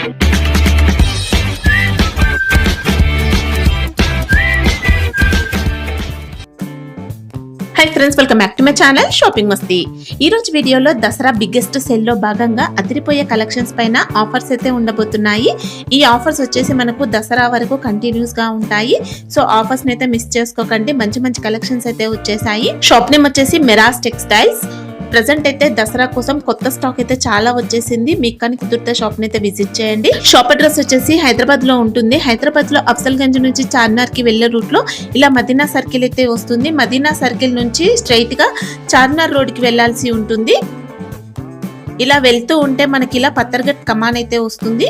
Hi friends, welcome back to my channel shopping మస్తీ. ఈ రోజు వీడియోలో దసరా బిగ్గెస్ట్ సేల్ లో భాగంగా అదిరిపోయే కలెక్షన్స్ పైన ఆఫర్స్ అయితే ఉండబోతున్నాయి. ఈ ఆఫర్స్ వచ్చేసి మనకు దసరా వరకు కంటిన్యూస్ గా ఉంటాయి. సో ఆఫర్స్ అయితే మిస్ చేసుకోకండి. మంచి మంచి కలెక్షన్స్ అయితే వచ్చేసాయి. షాప్ నేమ్ వచ్చేసి మెరాస్ టెక్స్టైల్స్. ప్రెసెంట్ అయితే దసరా కోసం కొత్త స్టాక్ అయితే చాలా వచ్చేసింది. మీకు కానీ కుదిరితే షాప్ ని అయితే విజిట్ చేయండి. షాప్ అడ్రస్ వచ్చేసి హైదరాబాద్ లో ఉంటుంది. హైదరాబాద్ లో అఫ్జల్ గంజ్ నుంచి చార్మినార్ కి వెళ్లే రూట్ లో ఇలా మదీనా సర్కిల్ అయితే వస్తుంది. మదీనా సర్కిల్ నుంచి స్ట్రైట్ గా చార్మినార్ రోడ్ కి వెళ్లాల్సి ఉంటుంది. ఇలా వెళ్తూ ఉంటే మనకి ఇలా పత్తర్గట్ కమాన్ అయితే వస్తుంది.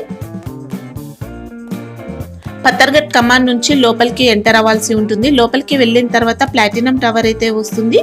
పత్తర్గట్ కమాన్ నుంచి లోపలికి ఎంటర్ అవ్వాల్సి ఉంటుంది. లోపలికి వెళ్ళిన తర్వాత ప్లాటినం టవర్ అయితే వస్తుంది.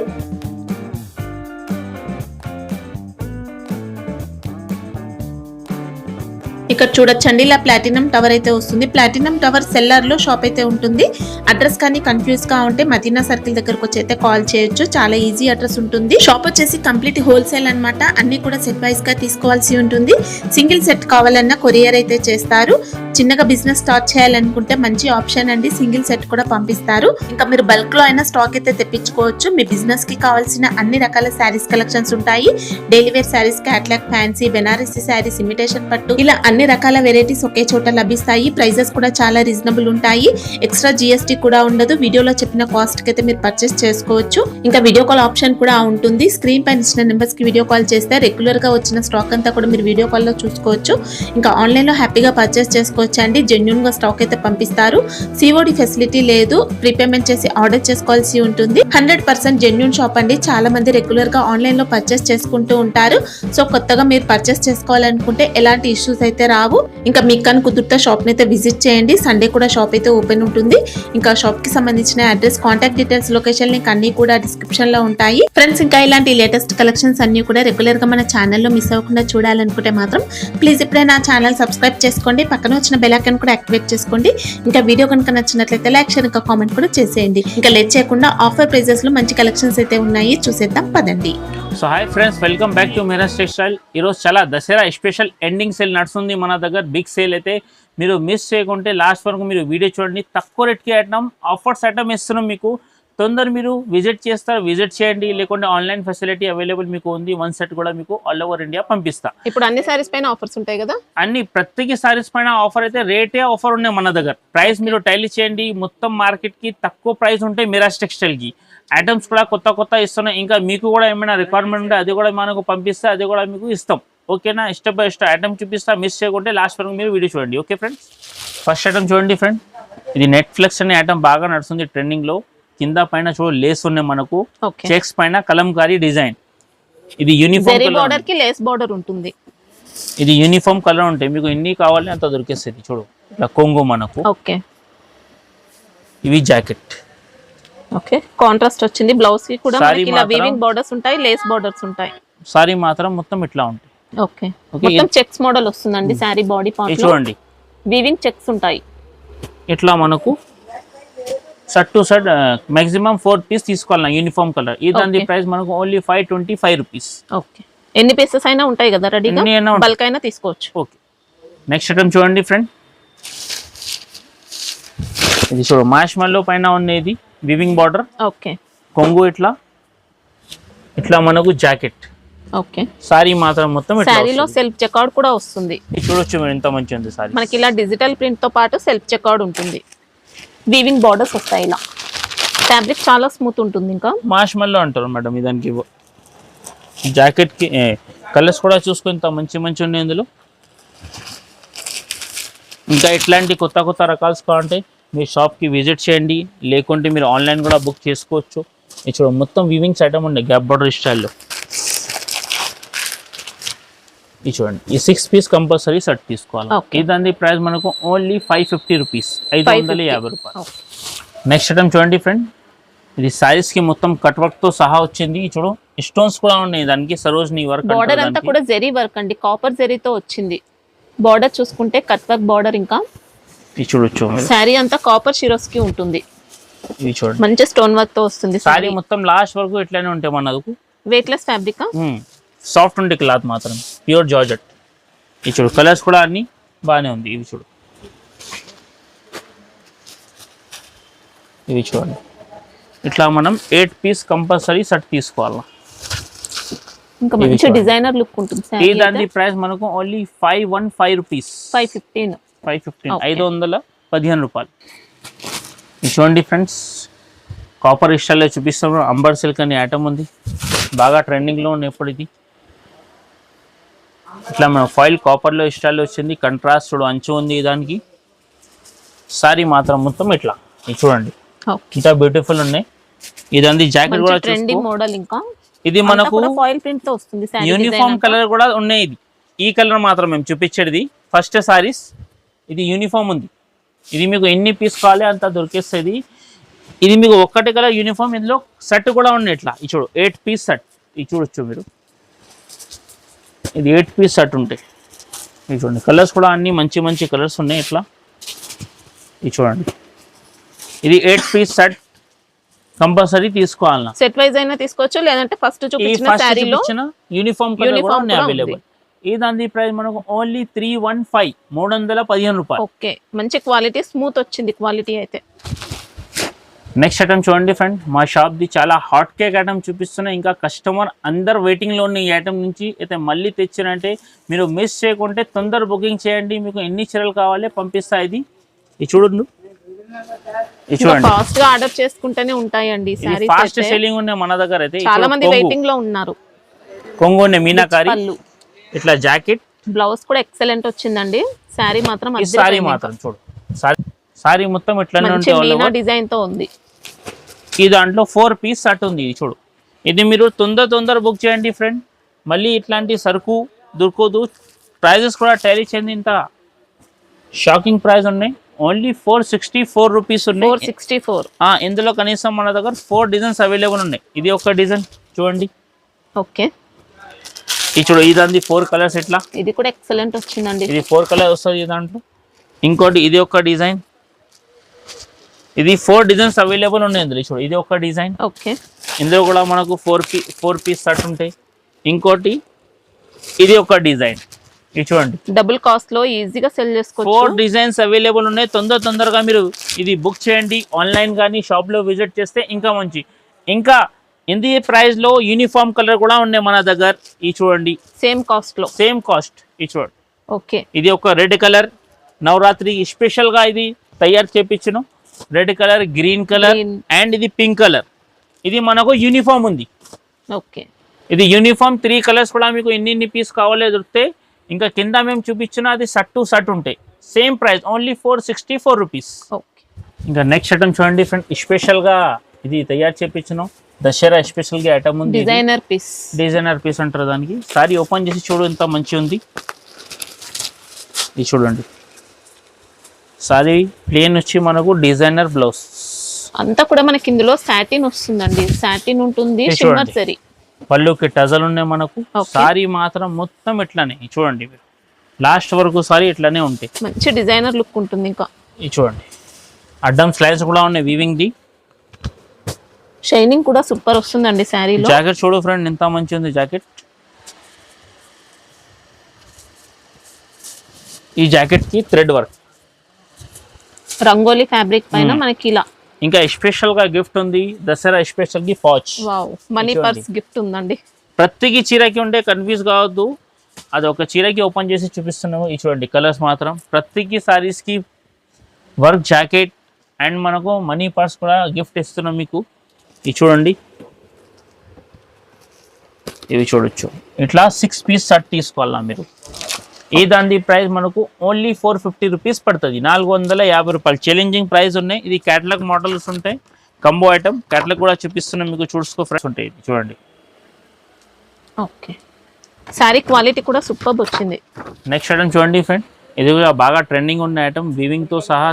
ఇక్కడ చూడొచ్చండి, ఇలా ప్లాటినం టవర్ అయితే వస్తుంది. ప్లాటినం టవర్ సెల్లర్ లో షాప్ అయితే ఉంటుంది. అడ్రస్ కానీ కన్ఫ్యూజ్ గా ఉంటే మదీనా సర్కిల్ దగ్గరకు వచ్చి అయితే కాల్ చేయొచ్చు. చాలా ఈజీ అడ్రస్ ఉంటుంది. షాప్ వచ్చేసి కంప్లీట్ హోల్సేల్ అన్నమాట. అన్ని కూడా సెట్ వైస్ గా తీసుకోవాల్సి ఉంటుంది. సింగిల్ సెట్ కావాలన్నా కొరియర్ అయితే చేస్తారు. చిన్నగా బిజినెస్ స్టార్ట్ చేయాలనుకుంటే మంచి ఆప్షన్ అండి. సింగిల్ సెట్ కూడా పంపిస్తారు. ఇంకా మీరు బల్క్ లో అయినా స్టాక్ అయితే తెప్పించుకోవచ్చు. మీ బిజినెస్ కి కావాల్సిన అన్ని రకాల శారీస్ కలెక్షన్స్ ఉంటాయి. Daily wear saris, catalogue, fancy, Banarasi saris, imitation పట్టు, ఇలా అన్ని రకాల వెరైటీస్ ఒకే చోట లభిస్తాయి. ప్రైజెస్ కూడా చాలా రీజనబుల్ ఉంటాయి. ఎక్స్ట్రా జిఎస్టీ కూడా ఉండదు. వీడియోలో చెప్పిన కాస్ట్ కి అయితే మీరు పర్చేస్ చేసుకోవచ్చు. ఇంకా వీడియో కాల్ ఆప్షన్ కూడా ఉంటుంది. స్క్రీన్ పైన ఇచ్చిన నెంబర్స్ కి వీడియో కాల్ చేస్తే రెగ్యులర్ గా వచ్చిన స్టాక్ అంతా కూడా మీరు వీడియో కాల్ లో చూసుకోవచ్చు. ఇంకా ఆన్లైన్ లో హ్యాపీగా పర్చేస్ చేసుకోవచ్చు అండి. జెన్యూన్ గా స్టాక్ అయితే పంపిస్తారు. సిఓడి ఫెసిలిటీ లేదు. ప్రీపేమెంట్ చేసి ఆర్డర్ చేసుకోవాల్సి ఉంటుంది. 100% జెన్యూన్ షాప్ అండి. చాలా మంది రెగ్యులర్ గా ఆన్లైన్ లో పర్చేస్ చేసుకుంటూ ఉంటారు. సో కొత్తగా మీరు పర్చేస్ చేసుకోవాలనుకుంటే ఎలాంటి ఇష్యూస్ అయితే రావు. ఇంకా మీకు కానీ కుదిరితే షాప్ ని అయితే విజిట్ చేయండి. సండే కూడా షాప్ అయితే ఓపెన్ ఉంటుంది. ఇంకా షాప్ కి సంబంధించిన address, contact details, location link అన్ని కూడా డిస్క్రిప్షన్ లో ఉంటాయి. ఫ్రెండ్స్, ఇంకా ఇలాంటి లేటెస్ట్ కలెక్షన్స్ అన్ని కూడా రెగ్యులర్ గా మన ఛానల్లో మిస్ అవ్వకుండా చూడాలనుకుంటే మాత్రం ప్లీజ్ ఇప్పుడే నా ఛానల్ సబ్స్క్రైబ్ చేసుకోండి. పక్కన వచ్చిన బెల్ ఐకాన్ కూడా యాక్టివేట్ చేసుకోండి. ఇంకా వీడియో కనుక నచ్చినట్లయితే లైక్, షేర్, ఇంకా కామెంట్ కూడా చేసేయండి. ఇంకా లేట్ చేయకుండా ఆఫర్ ప్రైజెస్ లో మంచి కలెక్షన్స్ అయితే ఉన్నాయి. చూసేద్దాం పదండి. So hi friends, welcome back to Meras textile. ఈరోజు చాలా దసరా స్పెషల్ ఎండింగ్ సేల్ నడుస్తుంది మన దగ్గర. బిగ్ సేల్ అయితే మీరు మిస్ చేయకుంటే లాస్ట్ వరకు మీరు వీడియో చూడండి. తక్కువ రేట్కి ఐటమ్, ఆఫర్స్ ఐటమ్ ఇస్తున్నాం మీకు. తొందర మీరు విజిట్ చేయండి. లేకుంటే ఆన్లైన్ ఫెసిలిటీ అవైలబుల్ మీకు ఉంది. వన్ సెట్ కూడా మీకు ఆల్ ఓవర్ ఇండియా పంపిస్తా. ఇప్పుడు అన్ని సారీస్ పైన ఆఫర్స్ ఉంటాయి కదా? అన్ని ప్రతి సారీస్ పైన ఆఫర్ అయితే రేటే ఆఫర్ ఉన్నాయి మన దగ్గర. ప్రైస్ మీరు టైలీ చేయండి. మొత్తం మార్కెట్ కి తక్కువ ప్రైస్ ఉంటాయి మెరాస్ టెక్స్టైల్ కి. ఐటమ్స్ కూడా కొత్త ఇస్తున్నాయి. ఇంకా మీకు కూడా ఏమైనా రిక్వైర్మెంట్ ఉంటే అది కూడా మనకు పంపిస్తే అది కూడా మీకు ఇస్తాం. ఓకేనా? స్టెప్ బై స్టెప్ ఐటమ్ చూపిస్తా. మిస్ చేయకుంటే లాస్ట్ వరకు మీరు వీడియో చూడండి. ఓకే ఫ్రెండ్స్, ఫస్ట్ ఐటమ్ చూడండి ఫ్రెండ్. ఇది నెట్ఫ్లిక్స్ అనే ఐటమ్ బాగా నడుస్తుంది ట్రెండింగ్ లో. కింద పైన చూడ లేస్ ఉన్నాయి మనకు. చెక్స్ పైన కలంకారీ డిజైన్. ఇది యూనిఫామ్ బోర్డర్ కి లేస్ బోర్డర్ ఉంటుంది. ఇది యూనిఫామ్ కలర్ ఉంటాయి. మీకు ఎన్ని కావాలి అంత దొరికేస్తుంది. చూడు ఇలా కొంగు మనకు. ఓకే, ఇవి జాకెట్. ఓకే, కాంట్రాస్ట్ వచ్చింది. బ్లౌజ్ కి కూడా మనకి ఇలా వీవింగ్ బోర్డర్స్ ఉంటాయి, లేస్ బోర్డర్స్ ఉంటాయి. సారీ మాత్రం మొత్తం ఇట్లా ఉంటాయి. ఓకే, మొత్తం చెక్స్ మోడల్ వస్తుందండి. సారీ బాడీ పార్ట్ లో చూడండి వీవింగ్ చెక్స్ ఉంటాయి. ఇట్లా మనకు shirt to shirt maximum 4 piece తీసుకోవాలి యూనిఫామ్ కలర్. ఈ దాని ప్రైస్ మనకు ఓన్లీ 525 రూపీస్. ఓకే, ఎన్ని పీసెస్ అయినా ఉంటాయి కదా రెడీగా, బల్క్ అయినా తీసుకోవచ్చు. ఓకే, నెక్స్ట్ ఐటమ్ చూడండి ఫ్రెండ్. ఇది చూడు మార్ష్మెల్లో పైన ఉన్నది వివింగ్ బార్డర్. ఓకే, కొంగు ఇట్లా మనకు జాకెట్. ఓకే, సారీ మాత్రం మొత్తం సారీలో సెల్ఫ్ చెక్అవుట్ కూడా వస్తుంది. చూడొచ్చు మీరు ఎంత మంచి ఉంది సారీ. మనకి ఇలా డిజిటల్ ప్రింట్ తో పాటు సెల్ఫ్ చెక్అవుట్ ఉంటుంది. వీవింగ్ బార్డర్స్ వస్తాయి. ఇలా ఫ్యాబ్రిక్ చాలా స్మూత్ ఉంటుంది. ఇంకా మార్ష్మెల్లో అంటారు మేడం. దానికి జాకెట్ కి కలర్స్ కూడా చూసుకుని ఇంత మంచి ఉన్నాయి ఇందులో. ఇంకా ఇట్లాంటి కొత్త రకాల్స్ కావాలంటే మీరు షాప్కి విజిట్ చేయండి. లేకుంటే మీరు ఆన్లైన్ కూడా బుక్ చేసుకోవచ్చు. చూడ మొత్తం వీవింగ్స్ ఐటమ్ ఉండే గ్యాప్ బార్డర్ స్టైల్లో. ఇది చూడండి, ఈ 6 పీస్ కంపల్సరీ సెట్ తీసుకోవాలి. ఈ దాని ప్రైస్ మనకు ఓన్లీ 550 రూపీస్, 550 రూపాయలు. నెక్స్ట్ ఐటమ్ చూడండి ఫ్రెండ్. ఇది సారీస్ కి మొత్తం కట్ వర్క్ తో సహా వచ్చింది. చూడు స్టోన్స్ కూడా ఉన్నాయి దానికి. సరోజిని వర్క్. బార్డర్ అంతా కూడా జెరీ వర్క్ అండి. కాపర్ జెరీతో వచ్చింది. బార్డర్ చూసుకుంటే కట్ వర్క్ బార్డర్. ఇంకా చూడొచ్చు సారీ అంతా కాపర్ షిరోస్కి ఉంటుంది. ఇది చూడండి మంచి స్టోన్ వర్క్ తో వస్తుంది. సారీ మొత్తం లాస్ట్ వరకు ఇట్లానే ఉంటాయి మనకు. వెయిట్లెస్ ఫ్యాబ్రిక్, సాఫ్ట్ ఉండే క్లాత్ మాత్రం, ప్యూర్ జార్జెట్. ఈ చూడు కలర్స్ కూడా అన్ని బాగానే ఉంది. ఇవి చూడు, ఇవి చూడండి. ఇట్లా మనం 8 పీస్ కంపల్సరీ సెట్ తీసుకోవాలి. ఇంకా మంచి డిజైనర్ లుక్ ఉంటుంది. ఈ దాని ప్రైస్ మనకు ఓన్లీ 515 రూపీస్, 515 515 రూపాయలు. ఇది చూడండి ఫ్రెండ్స్, కాపర్ స్టైల్లో చూపిస్తాము. అంబర్ సిల్క్ అనే ఐటమ్ ఉంది, బాగా ట్రెండింగ్లో ఉంది ఎప్పుడు. ఇది ఇట్లా మన ఫాయిల్ కాపర్లో స్టైల్లో వచ్చింది. కంట్రాస్ట్ అంచు ఉంది దానికి. సారీ మాత్రం మొత్తం ఇట్లా ఇది చూడండి, ఇంకా బ్యూటిఫుల్ ఉన్నాయి. ఇదంతా జాకెట్ కూడా ట్రెండింగ్ మోడల్. ఇంకా ఇది మనకు ఫాయిల్ ప్రింట్ తో వస్తుంది. యూనిఫామ్ కలర్ కూడా ఉన్నాయి. ఇది ఈ కలర్ మాత్రం మేము చూపించేది ఫస్ట్ సారీస్. ఇది యూనిఫామ్ ఉంది. ఇది మీకు ఎన్ని పీస్ కావాలి అంత దొరికేస్తుంది. ఇది మీకు ఒక్కటే కలర్ యూనిఫామ్. ఇందులో సెట్ కూడా ఉన్నాయి. ఇట్లా ఇది చూడు, 8 పీస్ సెట్. ఇది చూడొచ్చు మీరు, ఇది 8 పీస్ సెట్ ఉంటాయి. ఇది చూడండి, కలర్స్ కూడా అన్ని మంచి మంచి కలర్స్ ఉన్నాయి. ఇట్లా ఇది చూడండి, ఇది 8 పీస్ సెట్ కంపల్సరీ తీసుకోవాలన్నా. సెట్ వైజ్ అయినా తీసుకోవచ్చు, లేదంటే ఫస్ట్ చూపించిన సారీలో యూనిఫామ్ కలర్ కూడా ఉన్నాయి అవైలబుల్. ఈ దాని ప్రైస్ మనకు ఓన్లీ 315, 315 రూపాయలు. ఓకే, మంచి క్వాలిటీ, స్మూత్ వచ్చింది క్వాలిటీ అయితే. నెక్స్ట్ ఐటమ్ చూడండి ఫ్రెండ్, మా షాప్ ది చాలా హాట్ కేక్ ఐటమ్ చూపిస్తున్నాయి. ఇంకా కస్టమర్ అందరు వెయిటింగ్ లో ఉన్న ఈ ఐటమ్ నుంచి అయితే మళ్ళీ తెచ్చారంటే మీరు మిస్ చేయకుంటే తొందర బుకింగ్ చేయండి. మీకు ఎన్ని చీరలు కావాలి పంపిస్తా. ఇది చూడండి, చూడండి, ఫాస్ట్ గా ఆర్డర్ చేసుకుంటేనే ఉంటాయండి. ఫాస్ట్ సెల్లింగ్ ఉన్నాయి మన దగ్గర. అయితే చాలా మంది వెయిటింగ్ లో ఉన్నారు. కొంగు ఉన్నాయి, మీనాకారి. ఇట్లా జాకెట్, బ్లౌజ్ కూడా ఎక్సలెంట్ వచ్చిందండి. సారీ మాత్రం చూడు, సారీ మొత్తం ఇట్లానే ఉంటుంది, డిజైన్ తో ఉంది. ఈ దాంట్లో 4 పీస్ సెట్ ఉంది. ఇది చూడు, ఇది మీరు తొందర బుక్ చేయండి ఫ్రెండ్. మళ్ళీ ఇట్లాంటి సరుకు దొరకదు. ప్రైజెస్ కూడా టాలీ చేయండి. ఇంత షాకింగ్ ప్రైస్ ఉన్నాయి. ఓన్లీ 464 రూపీస్ ఉన్నాయి. 464. ఇందులో కనీసం మన దగ్గర 4 డిజైన్స్ అవైలబుల్ ఉన్నాయి. ఇది ఒక డిజైన్ చూడండి. ఓకే, ఇది చూడు, ఇదండి 4 కలర్స్. ఇట్లా ఇది కూడా ఎక్సలెంట్ వచ్చిందండి. ఇది 4 కలర్ వస్తుంది దాంట్లో. ఇంకోటి ఇది ఒక డిజైన్. ఇది 4 డిజైన్స్ అవైలబుల్ ఉన్నాయి ఇందులో. చూడు, ఇది ఒక డిజైన్. ఓకే, ఇందులో కూడా మనకు 4 పీస్ సెట్ ఉంటాయి. ఇంకోటి ఇది ఒక డిజైన్. ఇది చూడండి, డబుల్ కాస్ట్ లో ఈజీగా సెల్ చేసుకోవచ్చు. 4 డిజైన్స్ అవైలబుల్ ఉన్నాయి. తొందరగా మీరు ఇది బుక్ చేయండి. ఆన్లైన్ కానీ షాప్ లో విజిట్ చేస్తే ఇంకా మంచి. ఇంకా ఇంది ప్రైస్ లో యూనిఫామ్ కలర్ కూడా ఉన్నాయి మన దగ్గర. ఇది చూడండి, సేమ్ కాస్ట్ లో, సేమ్ కాస్ట్. ఇది చూడండి. ఓకే, ఇది ఒక రెడ్ కలర్, నవరాత్రి స్పెషల్ గా ఇది తయారు చేపించిన red colour, green colour and ఇది పింక్ కలర్. ఇది మనకు యూనిఫామ్ ఉంది. ఓకే, ఇది యూనిఫామ్ 3 కలర్స్ కూడా మీకు ఎన్ని పీస్ కావాలో దొరుకుతాయి. ఇంకా కింద మేము చూపించిన అది సెట్ టు సెట్ ఉంటాయి. Same price only 464 rupees. Okay, ఇంకా నెక్స్ట్ ఐటమ్ చూడండి ఫ్రెండ్, స్పెషల్ గా ఇది తయారు చేపించిన దసరా స్పెషల్ గా ఐటమ్ ఉంది. డిజైనర్ పీస్ అంటారు దానికి. సారీ ఓపెన్ చేసి చూడు, ఎంత మంచి ఉంది. ఇది చూడండి, సారీ ప్లేన్ వచ్చి మనకు డిజైనర్ బ్లౌజ్ అంతా కూడా మనకి ఇందులో సాటిన్ వస్తుందండి. సాటిన్ ఉంటుంది, షిమ్మర్ జరీ. పళ్ళుకి టజల్ ఉన్నాయి మనకు. సారీ మాత్రం మొత్తం ఇట్లానే చూడండి, లాస్ట్ వరకు సారీ ఇట్లానే ఉంటాయి. మంచి డిజైనర్ లుక్ ఉంటుంది. ఇంకా ఇది చూడండి, అడ్డం స్లైడ్స్ కూడా ఉన్నాయి వీవింగ్ ది. షైనింగ్ కూడా సూపర్ వస్తుందండి సారీలో. జాకెట్ చూడు ఫ్రెండ్, ఎంత మంచి ఉంది జాకెట్. ఈ జాకెట్ కి థ్రెడ్ వర్క్, రంగోలీ ఫ్యాబ్రిక్ పైన మనకి ఇలా. ఇంకా స్పెషల్ గా గిఫ్ట్ ఉంది, దసరా స్పెషల్ కి pouch. Wow, money purse gift ఉందండి. ప్రతికి చీరకి ఉంటే కన్ఫ్యూజ్ కావద్దు. అది ఒక చీరకి ఓపెన్ చేసి చూపిస్తున్నాము. ఇది చూడండి, కలర్స్ మాత్రం ప్రతికి సారీస్ కి వర్క్ జాకెట్ అండ్ మనకు మనీ పర్స్ కూడా గిఫ్ట్ ఇస్తున్నాం మీకు. ఇది చూడండి, ఇవి చూడొచ్చు. ఇట్లా 6 పీస్ సెట్ తీసుకోవాలా మీరు. ఈ దాని ప్రైస్ మనకు ఓన్లీ 450 రూపీస్ పడుతుంది. 450 రూపాయలు. ఛాలెంజింగ్ ప్రైస్ ఉన్నాయి. ఇది క్యాటలాగ్ మోడల్స్ ఉంటాయి, కంబో ఐటమ్. క్యాటలాగ్ కూడా చూపిస్తున్నాం మీకు, చూసుకో ఫ్రెండ్స్ ఉంటాయి. ఇది చూడండి. ఓకే, సారీ క్వాలిటీ కూడా సూపర్ వచ్చింది. నెక్స్ట్ ఐటమ్ చూడండి ఫ్రెండ్, ఇది కూడా బాగా ట్రెండింగ్ ఉన్న ఐటమ్. వీవింగ్ తో సహా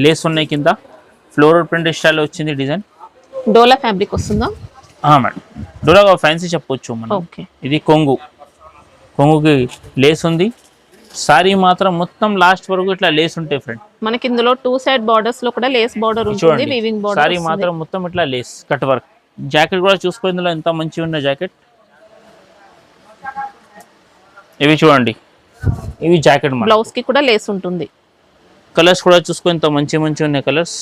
లేస్ ఉన్నాయి కింద. ఫ్లోరల్ ప్రింట్ స్టైల్ వచ్చింది డిజైన్. డోలా ఫ్యాబ్రిక్ వస్తుందా? మేడం, డోలా ఫ్యాన్సీ చెప్పొచ్చు మనం. ఓకే, ఇది కొంగుకి లేస్ ఉంది. సారీ మాత్రం మొత్తం లాస్ట్ వరకు ఇట్లా లేస్ ఉంటాయి ఫ్రెండ్. మనకి ఇందులో 2 సైడ్ బార్డర్స్ లో కూడా లేస్ బార్డర్ ఉంటుంది, వీవింగ్ బార్డర్. సారీ మాత్రం మొత్తం ఇట్లా లేస్ కట్ వర్క్. జాకెట్ కూడా చూసుకో, ఇందులో ఎంత మంచిగా ఉన్న జాకెట్. ఇవి చూడండి, ఇవి జాకెట్ మన బ్లౌజ్ కి కూడా లేస్ ఉంటుంది. కలర్స్ కూడా చూసుకో ఇంత మంచి మంచి ఉన్నాయి కలర్స్.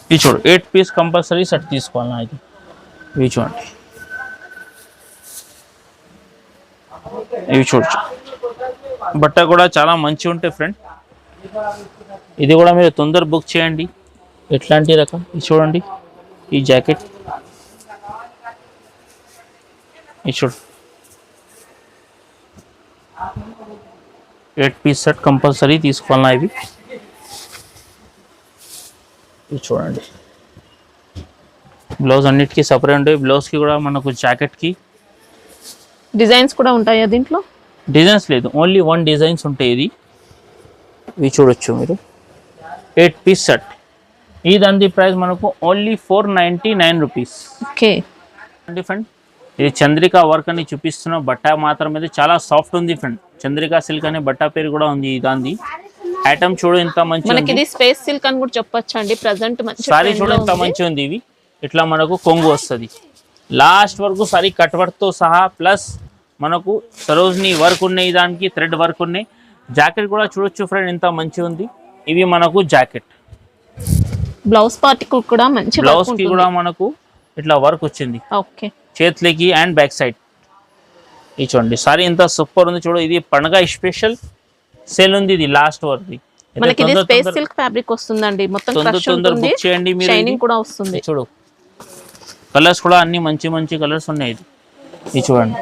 ఇవి చూడు 8 పీస్ కంపల్సరీ సెట్ తీసుకోవాలి ఇది. ఇవి చూడండి, ఇవి చూడచ్చు. బట్ట కూడా చాలా మంచిగా ఉంటాయి ఫ్రెండ్. ఇది కూడా మీరు తొందర బుక్ చేయండి. ఎట్లాంటి రకం ఇది చూడండి, ఈ జాకెట్ ఇది చూడు 8 పీస్ సెట్ కంపల్సరీ తీసుకోవాలన్నా ఇవి. ఇది చూడండి, బ్లౌజ్ అన్నిటికీ సపరేట్ ఉంటాయి. బ్లౌజ్కి కూడా మనకు జాకెట్కి డిజైన్స్ కూడా ఉంటాయా దీంట్లో? డిజైన్స్ లేదు, ఓన్లీ 1 డిజైన్స్ ఉంటాయి. ఇవి చూడొచ్చు మీరు 8 పీస్ సెట్. ఈ దాని ప్రైస్ మనకు ఓన్లీ 499 రూపీస్. ఓకే అండి ఫ్రెండ్, ఇది చంద్రికా వర్క్ అని చూపిస్తున్న బట్ట మాత్రం అయితే చాలా సాఫ్ట్ ఉంది ఫ్రెండ్. చంద్రికా సిల్క్ అనే బట్ట పేరు కూడా ఉంది. దాని ఐటమ్ చూడు ఎంత మంచి మనకి ఇది స్పేస్ సిల్క్ అని కూడా చెప్పొచ్చు అండి. ప్రెజెంట్ మంచి సారీ చూడు ఎంత మంచి ఉంది. ఇవి ఇట్లా మనకు కొంగు వస్తుంది లాస్ట్ వరకు సారీ కట్ వర్క్ తో సహా, ప్లస్ మనకు సరోజిని వర్క్ ఉన్నాయి, దానికి థ్రెడ్ వర్క్ ఉన్నాయి. జాకెట్ కూడా చూడొచ్చు ఫ్రెండ్ ఎంత మంచి ఉంది. ఇవి మనకు జాకెట్ బ్లౌజ్ పార్ట్ కూడా మంచి బ్లౌజ్ కి కూడా మనకు ఇట్లా వర్క్ వచ్చింది. ఓకే, చేతులకి అండ్ బ్యాక్ సైడ్. ఇది చూడండి సారీ ఎంత సూపర్ ఉంది చూడు. ఇది పండుగ స్పెషల్ సేల్ ఉంది. ఇది లాస్ట్ వరకు మనకి ఇది స్పేస్ సిల్క్ ఫ్యాబ్రిక్ వస్తుందండి. మొత్తం క్రష్ ఉంటుంది, బుక్ చేయండి మీరు. షైనింగ్ కూడా వస్తుంది. చూడు కలర్స్ కూడా అన్ని మంచి మంచి కలర్స్ ఉన్నాయి. ఇది చూడండి,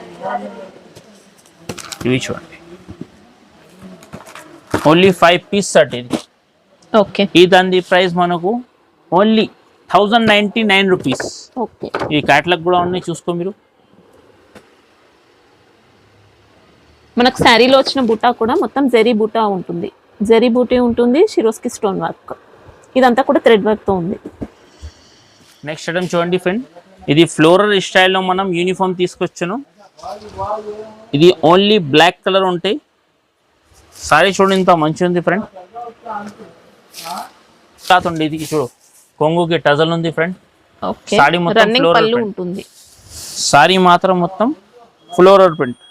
ఇవి చూడండి ఓన్లీ 5 పీస్ సెట్ ఇది. ఓకే, ఈ దాని ప్రైస్ మనకు ఓన్లీ 1099 రూపీస్. ఓకే, ఈ క్యాటలాగ్ కూడా ఉన్నాయి చూసుకో మీరు. మనకు శారీలో వచ్చిన బుటా కూడా మొత్తం జరీ బుటా ఉంటుంది. జరీ బూటీ ఉంటుంది, షిరోస్కి స్టోన్ వర్క్. ఇదంతా కూడా థ్రెడ్ వర్క్ తో ఉంది. నెక్స్ట్ ఐటమ్ చూడండి ఫ్రెండ్, ఇది ఫ్లోరల్ స్టైల్లో మనం యూనిఫామ్ తీసుకొచ్చాను. ఇది ఓన్లీ బ్లాక్ కలర్ ఉంటాయి. సారీ చూడండి ఇంత మంచి ఉంది ఫ్రెండ్. ఉంది ఇది చూడు, కొంగుకి టజల్ ఉంది ఫ్రెండ్. ఓకే, సారీ మొత్తం రన్నింగ్ ఫ్లోరల్ పళ్ళు ప్రింట్ ఉంటుంది. సారీ మాత్రం మొత్తం ఫ్లోరల్ ప్రింట్.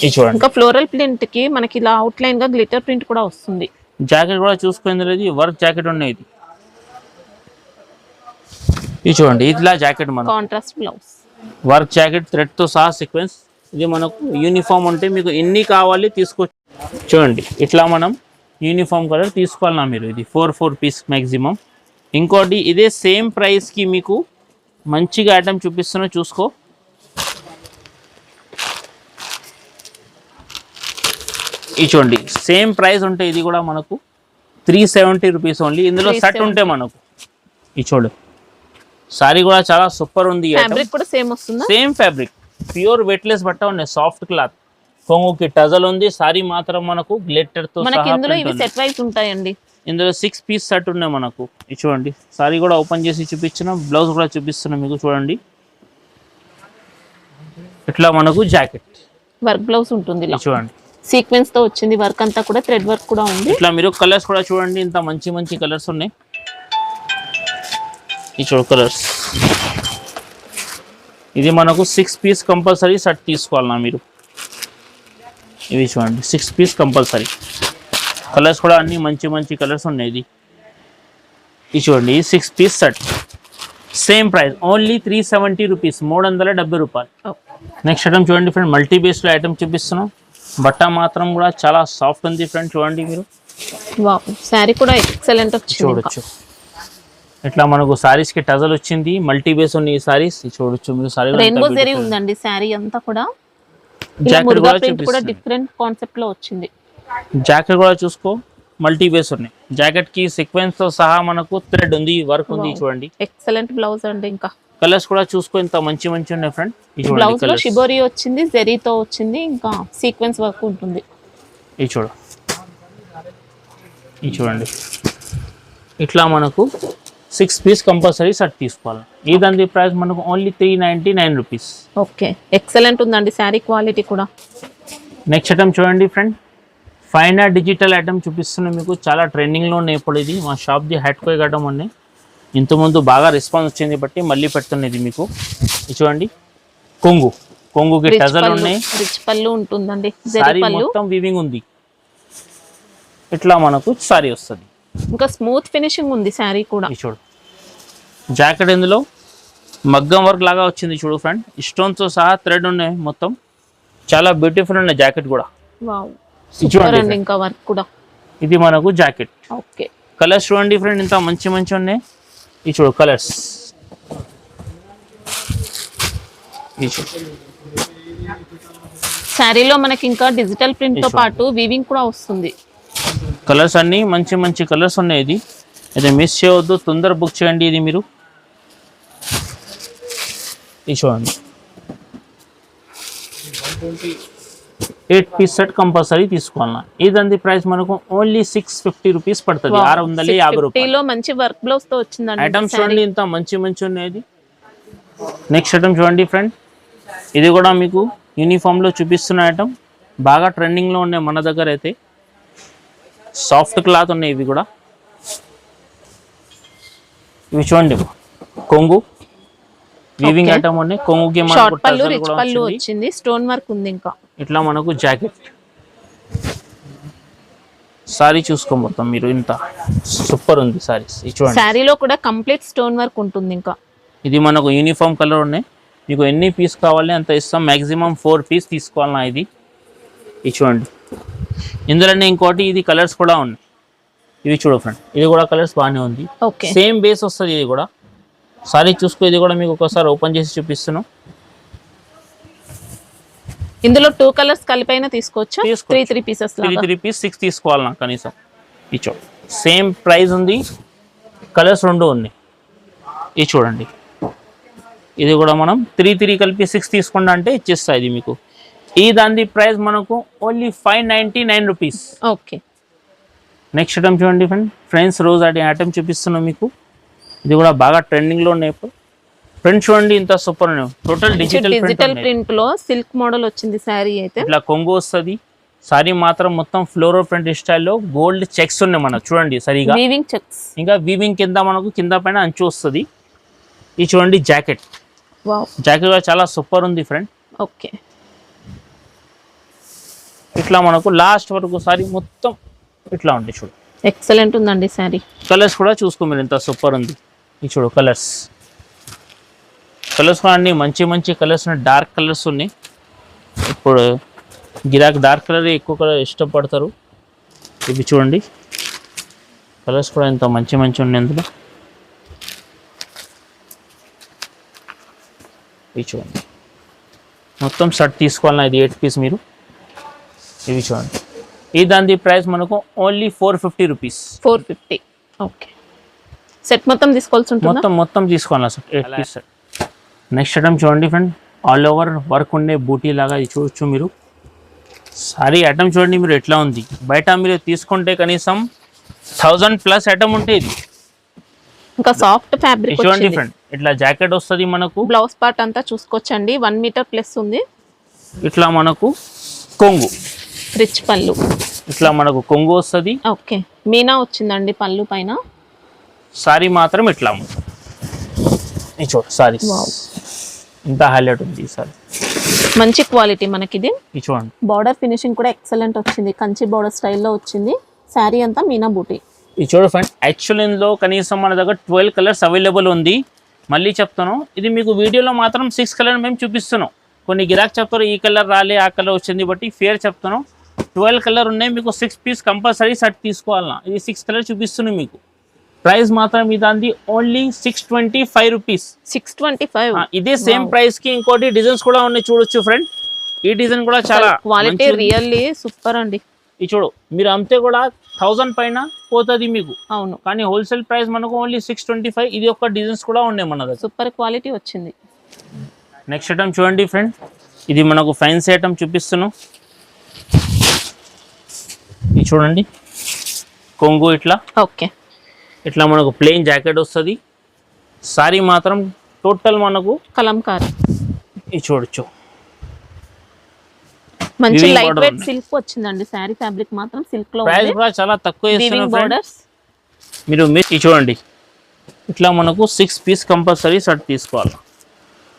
ఇది చూడండి, ఇంకా ఫ్లోరల్ ప్రింట్ కి మనకి ఇలా అవుట్ లైన్ గా గ్లిటర్ ప్రింట్ కూడా వస్తుంది. జాకెట్ కూడా చూసుకుంది, వర్క్ జాకెట్ ఉన్నాయి. ఇది చూడండి, ఇట్లా జాకెట్ మన contrast blouse, work jacket thread తో సహా సీక్వెన్స్. ఇది మనకు యూనిఫామ్ ఉంటే మీకు ఎన్ని కావాలి తీసుకోవచ్చు. చూడండి ఇట్లా మనం యూనిఫామ్ కలర్ తీసుకోవాలన్నా మీరు. ఇది 4 పీస్ మ్యాక్సిమం. ఇంకోటి ఇదే సేమ్ ప్రైస్కి మీకు మంచిగా ఐటమ్ చూపిస్తున్నా చూసుకో. ఇది చూడండి సేమ్ ప్రైస్ ఉంటే ఇది కూడా మనకు 370 రూపీస్ ఓన్లీ. ఇందులో సెట్ ఉంటే మనకు ఇది చూడు సారీ కూడా చాలా సూపర్ ఉంది. ఫ్యాబ్రిక్ కూడా సేమ్ వస్తుందా? సేమ్ ఫ్యాబ్రిక్, ప్యూర్ వెయిట్లెస్ బట్ట ఉన్నాయి, సాఫ్ట్ క్లాత్. కొంగుకి టజల్ ఉంది. సారీ మాత్రం మనకు గ్లిటర్ తో మనకి ఇందులో ఇవి సెట్ వైస్ ఉంటాయండి. ఇందులో 6 పీస్ సెట్ ఉన్నాయి మనకు. ఇది చూడండి సారీ కూడా ఓపెన్ చేసి చూపించిన, బ్లౌజ్ కూడా చూపిస్తున్నా మీకు. చూడండి ఇట్లా మనకు జాకెట్ వర్క్ బ్లౌజ్ ఉంటుంది. చూడండి సీక్వెన్స్ తో వచ్చింది, వర్క్ అంతా కూడా థ్రెడ్ వర్క్ కూడా ఉంది. ఇట్లా మీరు కలర్స్ కూడా చూడండి ఇంత మంచి మంచి కలర్స్ ఉన్నాయి. ఈ చూడు కలర్స్. ఇది మనకు 6 పీస్ కంపల్సరీ సెట్ తీసుకోవాలన్నా మీరు. ఇవి చూడండి 6 పీస్ కంపల్సరీ. కలర్స్ కూడా అన్ని మంచి మంచి కలర్స్ ఉన్నాయి. ఇది చూడండి 6 piece set same price only 370 rupees, 370 రూపాయలు. నెక్స్ట్ ఐటమ్ చూడండి ఫ్రెండ్, మల్టీ బేస్లో ఐటమ్ చూపిస్తున్నాం. బట్ట మాత్రం కూడా చాలా సాఫ్ట్ ఉంది ఫ్రెండ్. చూడండి మీరు, వావ్ సారీ కూడా ఎక్సలెంట్ వచ్చింది. చూడొచ్చు ఇట్లా మనకు సారీస్ కి టజల్ వచ్చింది. మల్టీ బేస్ ఉన్నాయి ఈ సారీస్. చూడొచ్చు మీరు. సారీ రెయిన్బో జరీ ఉందండి సారీ అంతా కూడా. జాకెట్ కూడా ప్రింట్ కూడా డిఫరెంట్ కాన్సెప్ట్ లో వచ్చింది. జాకెట్ కూడా చూసుకో మల్టీ బేస్ ఉన్నాయి. జాకెట్ కి సీక్వెన్స్ తో సహా మనకు థ్రెడ్ ఉంది, వర్క్ ఉంది. చూడండి ఎక్సలెంట్ బ్లౌజ్ అండి. ఇంకా కలర్స్ కూడా చూసుకో ఇంత మంచి మంచి ఉన్నాయి ఫ్రెండ్. బ్లౌజ్ లో షిబోరి వచ్చింది, జరీతో వచ్చింది, ఇంకా సీక్వెన్స్ వర్క్ ఉంటుంది. ఇది చూడు, ఇది చూడండి ఇట్లా మనకు 6 పీస్ కంపల్సరీ సెట్ తీసుకోవాలి. ఈ దాని ప్రైస్ మనకు ఓన్లీ 399 రూపీస్. ఓకే, ఎక్సలెంట్ ఉందండి శారీ క్వాలిటీ కూడా. నెక్స్ట్ ఐటమ్ చూడండి friend, fine art digital item చూపిస్తున్నాం మీకు. చాలా ట్రెండింగ్లో ఉన్నాయి ఇప్పుడు. ఇది మా షాప్ది హెడ్ కోయ్ ఐటమ్ ఉన్నాయి. ఇంతకుముందు బాగా రెస్పాన్స్ వచ్చింది బట్టి మళ్ళీ పెడుతున్నది మీకు. ఇది చూడండి కొంగు కొంగుకి టజల్ ఉన్నాయి, రిచ్ పళ్ళు ఉంటుందండి, జరీ సారీ పళ్ళు మొత్తం వీవింగ్ ఉంది. ఇట్లా మనకు సారీ వస్తుంది. ఇంకా స్మూత్ ఫినిషింగ్ ఉంది సారీ కూడా. ఇది చూడు జాకెట్ ఇందులో మగ్గం వర్క్ లాగా వచ్చింది చూడు ఫ్రెండ్, స్టోన్స్ తో సహా థ్రెడ్ ఉన్నాయి మొత్తం, చాలా బ్యూటిఫుల్ ఉన్నాయి జాకెట్ కూడా. వావ్ సూపర్ అండి, ఇంకా వర్క్ కూడా. ఇది మనకు జాకెట్. ఓకే కలర్స్ చూడండి ఫ్రెండ్, ఇంత మంచి మంచి ఉన్నాయి. ఇది చూడు కలర్స్, ఇది చూడు శారీలో మనకి ఇంకా డిజిటల్ ప్రింట్ తో పాటు వీవింగ్ కూడా వస్తుంది. కలర్స్ అన్ని మంచి మంచి కలర్స్ ఉన్నాయి. ఇది అయితే మిస్ చేయవద్దు, తొందర బుక్ చేయండి. ఇది మీరు ఇది చూడండి 8 పీస్ సెట్ కంపల్సరీ తీసుకోవాలన్నా. ఇదండి ప్రైస్ మనకు ఓన్లీ 650 రూపీస్ పడుతుంది, 650 రూపాయలు. మంచి వర్క్ బ్లౌజ్ తో వచ్చిందండి. ఐటమ్స్ చూడండి ఇంత మంచి మంచి ఉన్నాయి. నెక్స్ట్ ఐటమ్ చూడండి ఫ్రెండ్, ఇది కూడా మీకు యూనిఫామ్ లో చూపిస్తున్న ఐటమ్, బాగా ట్రెండింగ్ లో ఉన్నాయి మన దగ్గర అయితే. సాఫ్ట్ క్లాత్ ఉన్నాయి ఇవి కూడా. ఇవి చూడండి కొంగు వీవింగ్ ఐటమ్ ఉన్నాయి. కొంగుకి షార్ట్ పళ్ళు రిచ్ పళ్ళు వచ్చింది, స్టోన్ వర్క్ ఉంది. ఇంకా ఇట్లా మనకు జాకెట్ సారీ చూసుకో మొత్తం మీరు, ఇంత సూపర్ ఉంది సారీస్. చూడండి సారీలో కూడా కంప్లీట్ స్టోన్ వర్క్ ఉంటుంది. ఇంకా ఇది మనకు యూనిఫామ్ కలర్ ఉన్నాయి, మీకు ఎన్ని పీస్ కావాలి అంత ఇస్తాం, మాక్సిమం 4 పీస్ తీసుకోవాలన్నా. ఇది చూడండి ఇందులోనే ఇంకోటి ఇది కలర్స్ కూడా ఉన్నాయి. ఇవి చూడు ఫ్రెండ్, ఇది కూడా కలర్స్ బాగానే ఉంది, సేమ్ బేస్ వస్తుంది. ఇది కూడా సారీ చూసుకో, ఇది కూడా మీకు ఒకసారి ఓపెన్ చేసి చూపిస్తున్నాను. ఇందులో 2 కలర్స్ కలిపైనా తీసుకోవచ్చు, 3 పీసెస్ 3 పీస్ 6 తీసుకోవాలన్నా కనీసం. ఇది చూడు సేమ్ ప్రైస్ ఉంది, కలర్స్ 2 ఉన్నాయి. ఇది చూడండి, ఇది కూడా మనం 3 కలిపి 6 తీసుకుంటా అంటే ఇచ్చేస్తా ఇది మీకు. ఈ దాని ప్రైస్ మనకు only 599 rupees. Okay next item చూడండి ఫ్రెండ్స్, రోజ్ ఐటమ్ చూపిస్తున్నాం మీకు. ఇది కూడా బాగా ట్రెండింగ్ లో ఉన్నాయి. ప్రింట్ చూడండి ఇంత సూపర్ ఉన్నాయి, టోటల్ డిజిటల్ ప్రింట్ లో సిల్క్ మోడల్ వచ్చింది సారీ అయితే. ఇట్లా కొంగు వస్తుంది, సారీ మాత్రం మొత్తం ఫ్లోరల్ ప్రింట్ స్టైల్లో గోల్డ్ చెక్స్ ఉన్నాయి మనకు చూడండి సరిగా, వీవింగ్ చెక్స్. ఇంకా వీవింగ్ కింద మనకు కింద పైన అంచు వస్తుంది. ఇది చూడండి జాకెట్, జాకెట్ కూడా చాలా సూపర్ ఉంది ఫ్రెండ్. ఓకే ఇట్లా మనకు లాస్ట్ వరకు సారీ మొత్తం ఇట్లా ఉంది చూడు, ఎక్సలెంట్ ఉందండి సారీ. కలర్స్ కూడా చూసుకో మీరు, ఎంత సూపర్ ఉంది. ఇది చూడు కలర్స్ కూడా అన్ని మంచి మంచి కలర్స్ ఉన్నాయి, డార్క్ కలర్స్ ఉన్నాయి. ఇప్పుడు గిరాక్ డార్క్ కలర్ ఎక్కువ కలర్ ఇష్టపడతారు. ఇవి చూడండి కలర్స్ కూడా ఎంత మంచి మంచి ఉన్నాయి అందులో. ఇవి చూడండి మొత్తం సెట్ తీసుకోవాలన్నా, ఇది 8 పీస్ మీరు. ఇవి చూడండి, ఈ దాని ప్రైస్ మనకు ఓన్లీ 450 రూపీస్. 450. ఓకే సెట్ మొత్తం తీసుకోవాల్సి ఉంటుంది, మొత్తం తీసుకోవాలా sir 8 piece set. Next item చూడండి ఫ్రెండ్, ఆల్ ఓవర్ వర్క్ ఉండే బూటీ లాగా ఇది చూడొచ్చు మీరు. సారీ ఐటమ్ చూడండి మీరు ఎట్లా ఉంది, బయట మీరు తీసుకుంటే కనీసం 1000+ ఐటమ్ ఉంటే ఇది. ఇంకా సాఫ్ట్ ఫ్యాబ్రిక్ చూడండి ఫ్రెండ్, ఇట్లా జాకెట్ వస్తుంది మనకు, బ్లౌజ్ పార్ట్ అంతా చూసుకోవచ్చండి, 1 మీటర్ ప్లస్ ఉంది. ఇట్లా మనకు కొంగు రిచ్ పళ్ళు, ఇట్లా మనకు కొంగు వస్తుంది. ఓకే మీనా వచ్చిందండి పళ్ళు పైన. సారీ మాత్రం ఇట్లా ఈ చూడు సారీ ఇంత హైలైట్ ఉంది ఈ సారీ, మంచి క్వాలిటీ మనకి. ఇది చూడండి బార్డర్ ఫినిషింగ్ కూడా ఎక్సలెంట్ వచ్చింది, కంచి బార్డర్ స్టైల్లో వచ్చింది. శారీ అంతా మీనా బూటీ. ఇది చూడు ఫ్రెండ్, యాక్చువల్ ఇందులో కనీసం మన దగ్గర 12 కలర్స్ అవైలబుల్ ఉంది. మళ్ళీ చెప్తాను, ఇది మీకు వీడియోలో మాత్రం 6 కలర్ మేము చూపిస్తున్నాం. కొన్ని గిరాక్ చెప్తారు ఈ కలర్ రాలే ఆ కలర్ వచ్చింది, బట్టి ఫేర్ చెప్తాను. 12 కలర్ ఉన్నాయి, మీకు 6 పీస్ కంపల్సరీ సెట్ తీసుకోవాలన్నా. ఇది 6 కలర్ చూపిస్తున్నాయి మీకు. ప్రైస్ మాత్రం ఇదాంది ఓన్లీ 625 రూపీస్. 625. ఇదే సేమ్ ప్రైస్ కి ఇంకోటి డిజైన్స్ కూడా ఉన్నాయి చూడొచ్చు ఫ్రెండ్. ఈ డిజైన్ కూడా చాలా క్వాలిటీ రియల్లీ సూపర్ అండి. ఇది చూడు మీరు అమ్మితే కూడా 1000 పైన పోతుంది మీకు. అవును, కానీ హోల్సేల్ ప్రైస్ మనకు ఓన్లీ 625. ఇది ఒక డిజైన్స్ కూడా ఉన్నాయి మన దగ్గర, సూపర్ క్వాలిటీ వచ్చింది. నెక్స్ట్ ఐటమ్ చూడండి ఫ్రెండ్, ఇది మనకు ఫ్యాన్సీ ఐటమ్ చూపిస్తున్నాం. ఇది చూడండి కొంగు ఇట్లా, ఓకే ఇట్లా మనకు ప్లెయిన్ జాకెట్ వస్తుంది. సారీ మాత్రం టోటల్ మనకు కలంకారీ. ఇది చూడొచ్చు మంచి లైట్ వెయిట్ సిల్క్ వచ్చిందండి. సారీ ఫ్యాబ్రిక్ మాత్రం సిల్క్ లో ప్రైస్ కూడా చాలా తక్కువ ఇస్తున్నాం. మీరు ఇది చూడండి ఇట్లా మనకు 6 పీస్ కంపల్సరీ సెట్ తీసుకోవాలి.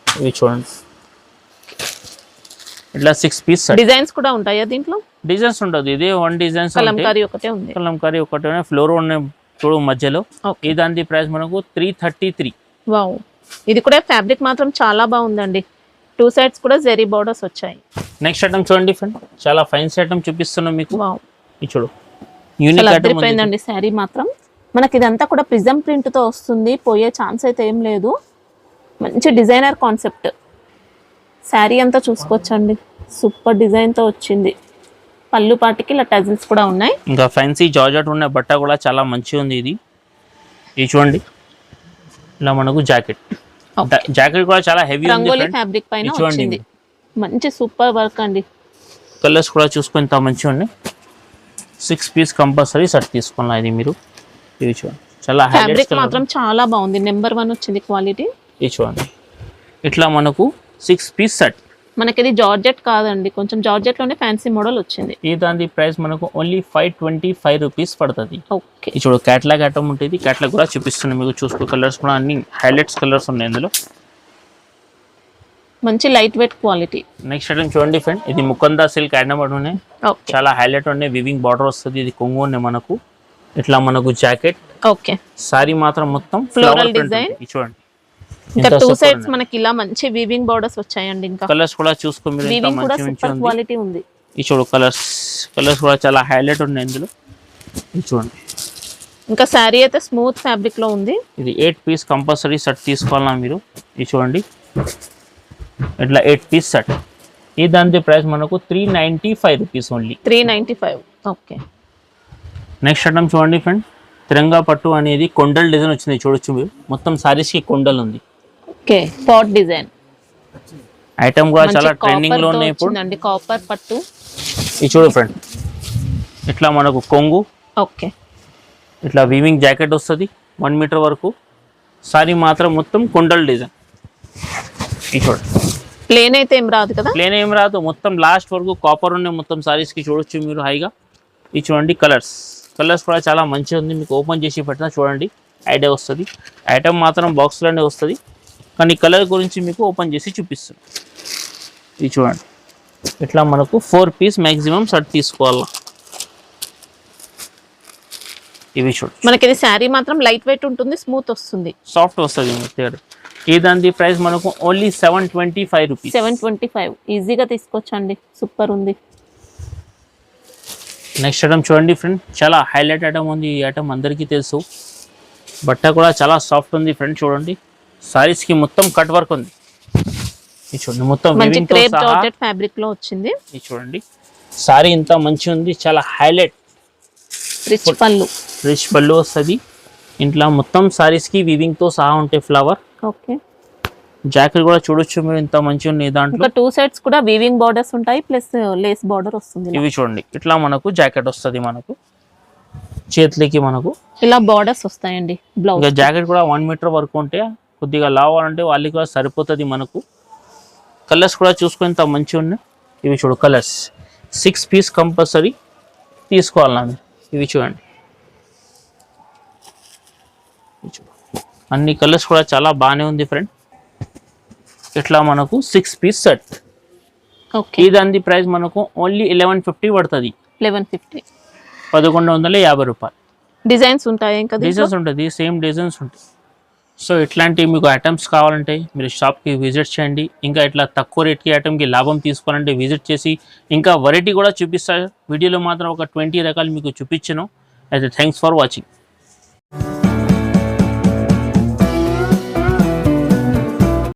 ఇవి చూడండి ఇట్లా 6 పీస్ సెట్. డిజైన్స్ కూడా ఉంటాయా దీంట్లో? డిజైన్స్ ఉండదు, ఇదే వన్ డిజైన్స్. కలంకారీ ఒకటే ఉంది. కలంకారీ ఒకటే, ఫ్లోర్ ఉన్నాయి చూడు మధ్యలో. ఈ దాని ప్రైస్ మనకు 333. వావ్, ఇది కూడా ఫ్యాబ్రిక్ మాత్రం చాలా బాగుందండి. 2 సైడ్స్ కూడా జెరీ బోర్డర్స్ వచ్చాయి. నెక్స్ట్ ఐటమ్ చూడండి ఫ్రెండ్, చాలా ఫైన్స్ ఐటమ్ చూపిస్తున్నాం మీకు. వావ్, ఇది చూడు యూనిక్ ఐటమ్ ఉంది. శారీ మాత్రం మనకి ఇదంతా కూడా ప్రిజం ప్రింట్ తో వస్తుంది, పోయే ఛాన్స్ అయితే ఏం లేదు. మంచి డిజైనర్ కాన్సెప్ట్. శారీ అంతా చూసుకోవచ్చండి, సూపర్ డిజైన్ తో వచ్చింది. పళ్ళు పాటికి ఇలా టజిల్స్ కూడా ఉన్నాయి. ఇంకా ఫ్యాన్సీ జార్జెట్ ఉన్న బట్ట కూడా చాలా మంచిగా ఉంది. ఇది చూడండి, ఇలా మనకు జాకెట్. జాకెట్ కూడా చాలా హెవీ ఉంది. రంగోలీ ఫ్యాబ్రిక్ పైన వచ్చింది. మంచి సూపర్ వర్క్ అండి. కలర్స్ కూడా చూసుకొని ఇంత మంచిగా ఉన్నాయి. 6 పీస్ కంపల్సరీ సెట్ తీసుకోవాలి. ఇది మీరు ఇది చూడండి, చాలా ఫ్యాబ్రిక్ మాత్రం చాలా బాగుంది. నెంబర్ 1 వచ్చింది క్వాలిటీ. ఇది చూడండి, ఇట్లా మనకు 6 పీస్ సెట్. మనకి ఇది జార్జెట్ కాదండి, కొంచెం జార్జెట్ లోనే ఫ్యాన్సీ మోడల్ వచ్చింది. ఈ దాని ప్రైస్ మనకు ఓన్లీ 525 రూపీస్ పడుతుంది. ఓకే, ఇప్పుడు క్యాట్లాగ్ ఐటమ్ ఉంటుంది, క్యాట్లాగ్ కూడా చూపిస్తున్నాను మీకు. చూసుకో, కలర్స్ కూడా అన్ని హైలైట్స్ కలర్స్ ఉన్నాయి ఇందులో. మంచి light weight quality. Next item చూడండి ఫ్రెండ్, ఇది ముకందా సిల్క్ ఐటమ్ ఉన్నాయి. చాలా హైలైట్ ఉన్నాయి, వివింగ్ బార్డర్ వస్తుంది. ఇది కొంగు ఉన్నాయి మనకు. ఇట్లా మనకు జాకెట్. ఓకే, సారీ మాత్రం మొత్తం ఫ్లోరల్ డిజైన్. చూడండి, ఇంకా 2 సైడ్స్ మనకి ఇలా మంచి వీవింగ్ బోర్డర్స్ వచ్చాయండి. ఇంకా కలర్స్ కూడా చూసుకో మీరు, ఎంత మంచి క్వాలిటీ ఉంది. ఈ చూడు కలర్స్ కూడా చాలా హైలైట్ ఉన్నాయి ఇందులో. ఇది చూడండి, ఇంకా శారీ అయితే స్మూత్ ఫ్యాబ్రిక్ లో ఉంది. ఇది 8 పీస్ కంపల్సరీ సెట్ తీసుకోవాలన్నా మీరు. ఇది చూడండి, ఇట్లా 8 పీస్ సెట్. ఈ దాని ప్రైస్ మనకు 395 rupees only. 395. Okay, next item చూడండి ఫ్రెండ్, తిరంగా పట్టు అనేది కొండల్ డిజైన్ వచ్చింది. చూడొచ్చు మీరు, మొత్తం సారీస్ కి కొండలు ఉంది. ఓకే, పాట్ డిజైన్ ఐటమ్ కూడా చాలా ట్రెండింగ్ లో ఉన్నాయి ఇప్పుడు. కాపర్ పట్టు. ఇది చూడు ఫ్రెండ్, ఇట్లా మనకు కొంగు. ఓకే, ఇట్లా వీవింగ్ జాకెట్ వస్తుంది 1 మీటర్ వరకు. సారీ మాత్రం మొత్తం కొండల్ డిజైన్. ఇది చూడండి, ప్లేన్ అయితే ఏం రాదు కదా? ప్లేన్ ఏం రాదు, మొత్తం లాస్ట్ వరకు కాపర్ ఉన్నాయి మొత్తం సారీస్ కి. చూడొచ్చు మీరు హైగా. ఇది చూడండి, కలర్స్ కూడా చాలా మంచిగా ఉంది. మీకు ఓపెన్ చేసి పెట్టినా చూడండి ఐడియా వస్తుంది. ఐటమ్ మాత్రం బాక్స్లోనే వస్తుంది, కానీ కలర్ గురించి మీకు ఓపెన్ చేసి చూపిస్తుంది. ఇది చూడండి, ఇట్లా మనకు 4 పీస్ మ్యాక్సిమం సెట్ తీసుకోవాలి. ఇవి చూడండి, మనకి ఇది శారీ మాత్రం లైట్ వెయిట్ ఉంటుంది, స్మూత్ వస్తుంది, సాఫ్ట్ వస్తుంది. ఈ దాని ప్రైస్ మనకు ఓన్లీ 725 రూపీస్. 725 ఈజీగా తీసుకోవచ్చండి. సూపర్ ఉంది. నెక్స్ట్ ఐటమ్ చూడండి ఫ్రెండ్, చాలా హైలైట్ ఐటమ్ ఉంది. ఈ ఐటమ్ అందరికీ తెలుసు. బట్ట కూడా చాలా సాఫ్ట్ ఉంది ఫ్రెండ్. చూడండి, సారీస్ కి మొత్తం కట్ వర్క్ ఉంది. ఇది చూడండి, మొత్తం వీవింగ్ తో సహా జార్జెట్ ఫ్యాబ్రిక్ లో వచ్చింది. ఇది చూడండి, సారీ ఇంత మంచి ఉంది, చాలా హైలైట్. రిచ్ పళ్ళు వస్తుంది. ఇంట్లో మొత్తం సారీస్ కి వీవింగ్ తో సహా ఉంటాయి ఫ్లవర్. ఓకే, జాకెట్ కూడా చూడొచ్చు మీరు, ఇంత మంచి ఉన్నాయి. దాంట్లో 2 సైడ్స్ కూడా వీవింగ్ బార్డర్స్ ఉంటాయి, ప్లస్ లేస్ బార్డర్ వస్తుంది. ఇవి చూడండి, ఇట్లా మనకు జాకెట్ వస్తుంది. మనకు చేతులకి మనకు ఇలా బార్డర్స్ వస్తాయండి. బ్లౌజ్ ఇంకా జాకెట్ కూడా 1 మీటర్ వరకు ఉంటే కొద్దిగా లావాలంటే వాళ్ళకి కూడా సరిపోతుంది మనకు. కలర్స్ కూడా చూసుకొని ఇంత మంచిగా ఉన్నాయి. ఇవి చూడు కలర్స్, 6 పీస్ కంపల్సరీ తీసుకోవాలన్నా మీరు. ఇవి చూడండి, అన్ని కలర్స్ కూడా చాలా బాగానే ఉంది ఫ్రెండ్. ఇట్లా మనకు 6 పీస్ సెట్. ఈ దాని ప్రైస్ మనకు ఓన్లీ 1150 పడుతుంది. 1150, 1150 రూపాయలు. డిజైన్స్ ఉంటాయి, ఇంకా డిజైన్స్ ఉంటుంది, సేమ్ డిజైన్స్ ఉంటాయి. సో ఇట్లాంటి మీకు ఐటమ్స్ కావాలంటే మీరు షాప్కి విజిట్ చేయండి. ఇంకా ఇట్లా తక్కువ రేట్కి ఐటమ్కి లాభం తీసుకోవాలంటే విజిట్ చేసి ఇంకా వెరైటీ కూడా చూపిస్తారు. వీడియోలో మాత్రం ఒక 20 రకాలు మీకు చూపించాను. అయితే థ్యాంక్స్ ఫర్ వాచింగ్.